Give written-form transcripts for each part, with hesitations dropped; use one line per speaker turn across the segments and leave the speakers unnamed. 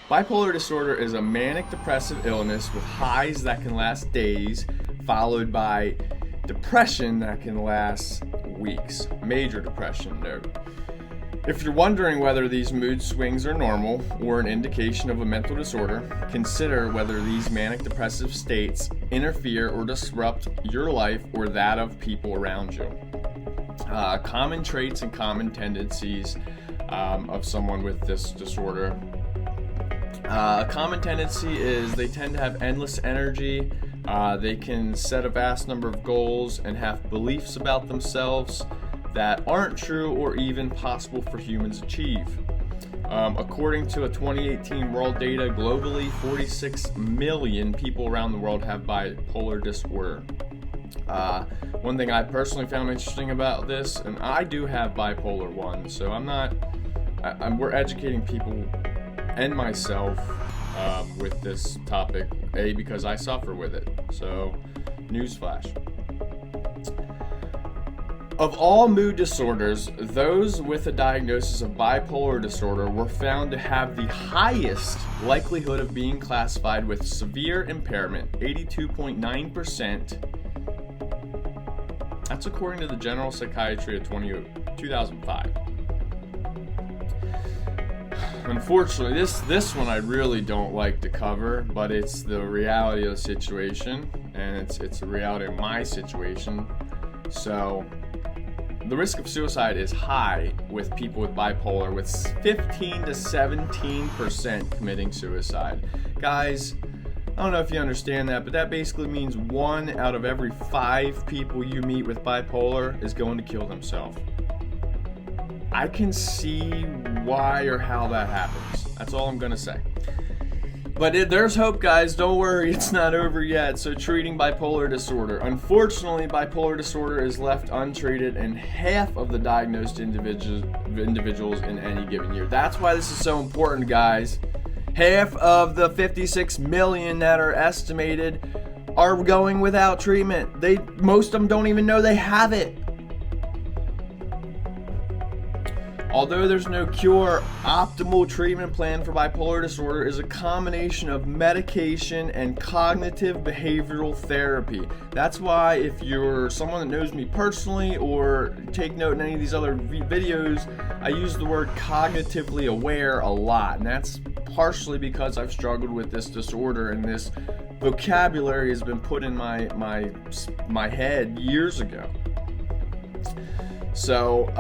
Bipolar disorder is a manic depressive illness with highs that can last days, followed by depression that can last weeks. Major depression, no. If you're wondering whether these mood swings are normal or an indication of a mental disorder, consider whether these manic depressive states interfere or disrupt your life or that of people around you. Common traits and common tendencies of someone with this disorder. A common tendency is they tend to have endless energy. They can set a vast number of goals and have beliefs about themselves that aren't true or even possible for humans to achieve. According to a 2018 world data, globally 46 million people around the world have bipolar disorder. One thing I personally found interesting about this, and I do have bipolar 1, so we're educating people and myself with this topic, because I suffer with it. So, newsflash. Of all mood disorders, those with a diagnosis of bipolar disorder were found to have the highest likelihood of being classified with severe impairment, 82.9%. That's according to the General Psychiatry of 2005. Unfortunately, this one I really don't like to cover, but it's the reality of the situation, and it's the reality of my situation. So, the risk of suicide is high with people with bipolar, with 15 to 17% committing suicide. Guys, I don't know if you understand that, but that basically means 1 out of every 5 people you meet with bipolar is going to kill themselves. I can see why or how that happens. That's all I'm going to say. But there's hope, guys. Don't worry, it's not over yet. So, treating bipolar disorder. Unfortunately, bipolar disorder is left untreated in half of the diagnosed individuals in any given year. That's why this is so important, guys. Half of the 56 million that are estimated are going without treatment. Most of them don't even know they have it. Although there's no cure, optimal treatment plan for bipolar disorder is a combination of medication and cognitive behavioral therapy. That's why if you're someone that knows me personally or take note in any of these other videos, I use the word cognitively aware a lot. And that's partially because I've struggled with this disorder, and this vocabulary has been put in my head years ago. So,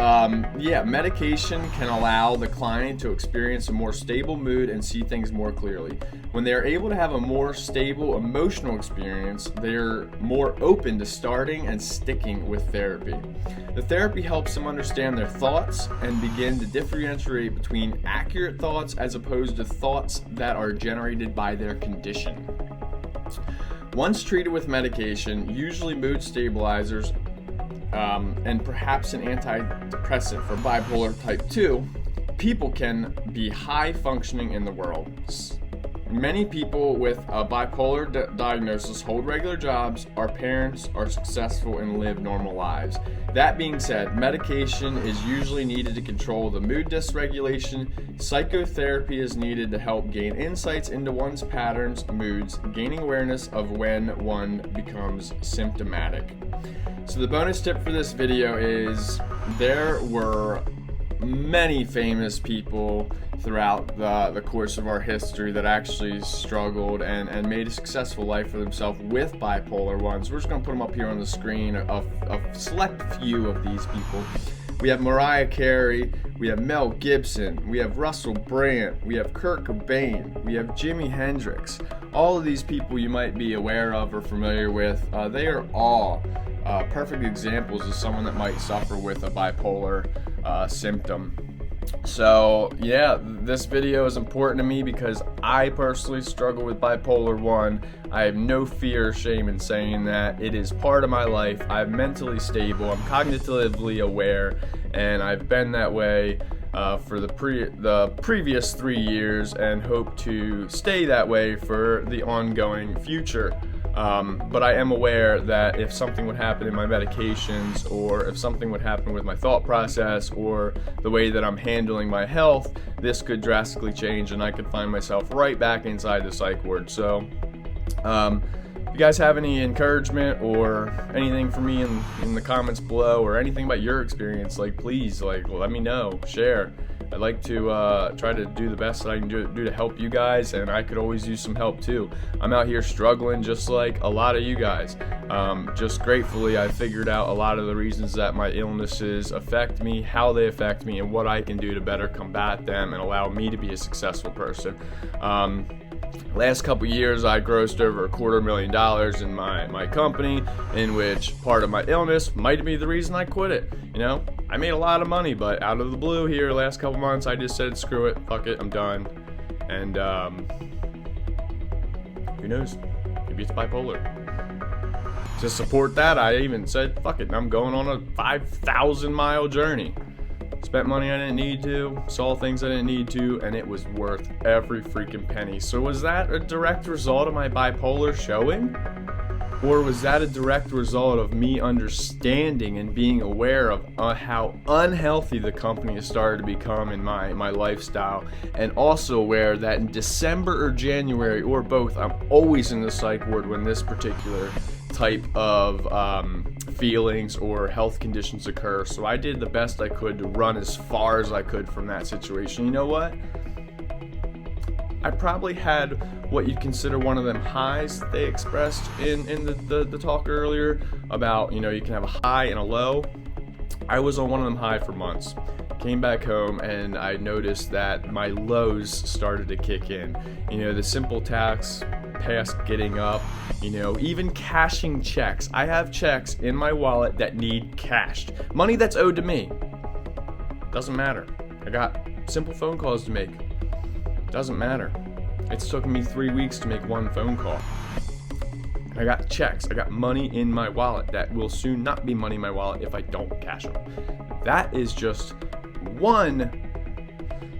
medication can allow the client to experience a more stable mood and see things more clearly. When they are able to have a more stable emotional experience, they're more open to starting and sticking with therapy. The therapy helps them understand their thoughts and begin to differentiate between accurate thoughts as opposed to thoughts that are generated by their condition. Once treated with medication, usually mood stabilizers, and perhaps an antidepressant for bipolar type 2, people can be high functioning in the world. Many people with a bipolar diagnosis hold regular jobs, are parents, are successful, and live normal lives. That being said, medication is usually needed to control the mood dysregulation. Psychotherapy is needed to help gain insights into one's patterns, moods, gaining awareness of when one becomes symptomatic. So the bonus tip for this video is there were many famous people throughout the course of our history that actually struggled and made a successful life for themselves with bipolar 1. So we're just going to put them up here on the screen, a select few of these people. We have Mariah Carey, we have Mel Gibson, we have Russell Brand, we have Kurt Cobain, we have Jimi Hendrix. All of these people you might be aware of or familiar with, they are all perfect examples of someone that might suffer with a bipolar symptom. So yeah, this video is important to me because I personally struggle with bipolar 1. I have no fear or shame in saying that. It is part of my life. I'm mentally stable, I'm cognitively aware, and I've been that way for the previous 3 years and hope to stay that way for the ongoing future. But I am aware that if something would happen in my medications, or if something would happen with my thought process or the way that I'm handling my health, this could drastically change and I could find myself right back inside the psych ward. So if you guys have any encouragement or anything for me in the comments below, or anything about your experience, like, please, like, let me know, share. I'd like to try to do the best that I can do to help you guys, and I could always use some help too. I'm out here struggling just like a lot of you guys. Just gratefully, I figured out a lot of the reasons that my illnesses affect me, how they affect me, and what I can do to better combat them and allow me to be a successful person. Last couple years, I grossed over $250,000 in my company, in which part of my illness might be the reason I quit it. You know, I made a lot of money, but out of the blue here, last couple months, I just said, screw it, fuck it, I'm done. And who knows? Maybe it's bipolar. To support that, I even said, fuck it, I'm going on a 5,000-mile journey. Spent money I didn't need to, saw things I didn't need to, and it was worth every freaking penny. So was that a direct result of my bipolar showing? Or was that a direct result of me understanding and being aware of how unhealthy the company has started to become in my lifestyle, and also aware that in December or January, or both, I'm always in the psych ward when this particular type of feelings or health conditions occur. So I did the best I could to run as far as I could from that situation. You know what? I probably had what you'd consider one of them highs that they expressed in the talk earlier about, you know, you can have a high and a low. I was on one of them high for months. Came back home and I noticed that my lows started to kick in. You know, the simple tasks past getting up, you know, even cashing checks. I have checks in my wallet that need cashed. Money that's owed to me. Doesn't matter. I got simple phone calls to make. Doesn't matter. It's taken me 3 weeks to make one phone call. I got checks. I got money in my wallet that will soon not be money in my wallet if I don't cash them. That is just one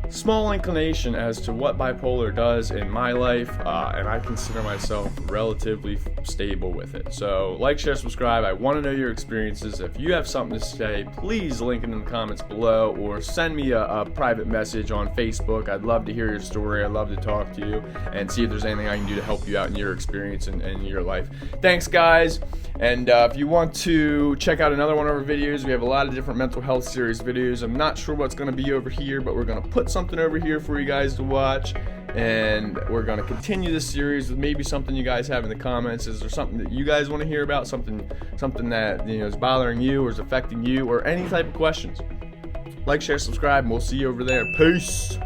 small inclination as to what bipolar does in my life, and I consider myself relatively stable with it. So like, share, subscribe. I want to know your experiences. If you have something to say, please link it in the comments below, or send me a private message on Facebook. I'd love to hear your story. I'd love to talk to you and see if there's anything I can do to help you out in your experience and your life. Thanks, guys. And if you want to check out another one of our videos, we have a lot of different mental health series videos. I'm not sure what's going to be over here, but we're going to put something over here for you guys to watch. And we're going to continue this series with maybe something you guys have in the comments. Is there something that you guys want to hear about? Something that, you know, is bothering you or is affecting you, or any type of questions? Like, share, subscribe, and we'll see you over there. Peace.